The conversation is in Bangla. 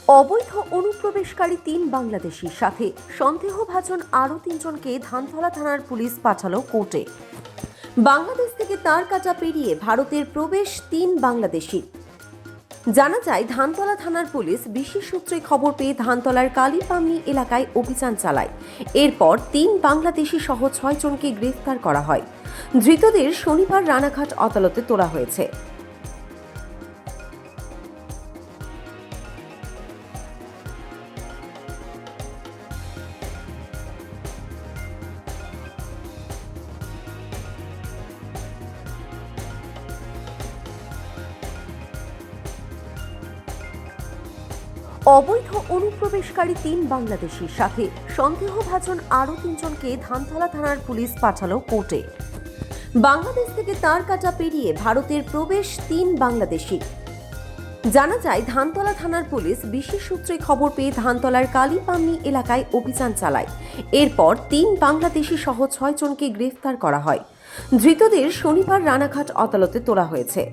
অবৈধ অনুপ্রবেশকারী ৩ বাংলাদেশির সাথে সন্দেহভাজন আরও ৩ জনকে ধানতলা থানার পুলিশ পাঠালো কোর্টে। বাংলাদেশ থেকে তার কাটা পেরিয়ে ভারতের প্রবেশ ৩ বাংলাদেশির। জানা যায়, ধানতলা থানার পুলিশ বিশেষ সূত্রে খবর পেয়ে ধানতলার কালীপামনি এলাকায় অভিযান চালায়। এরপর ৩ বাংলাদেশি সহ ৬ জনকে গ্রেফতার করা হয়। ধৃতদের শনিবার রানাঘাট আদালতে তোলা হয়েছে। অবৈধ অনুপ্রবেশকারী ৩ বাংলাদেশির সাথে সন্দেহভাজন আরও ৩ জনকে ধানতলা থানার পুলিশ পাঠালো কোর্টে। বাংলাদেশ থেকে তার কাটা পেরিয়ে ভারতের প্রবেশ ৩ বাংলাদেশি। জানা যায়, ধানতলা থানার পুলিশ বিশেষ সূত্রে খবর পেয়ে ধানতলার কালীপামনি এলাকায় অভিযান চালায়। এরপর ৩ বাংলাদেশি সহ ৬ জনকে গ্রেফতার করা হয়। ধৃতদের শনিবার রানাঘাট আদালতে তোলা হয়েছে।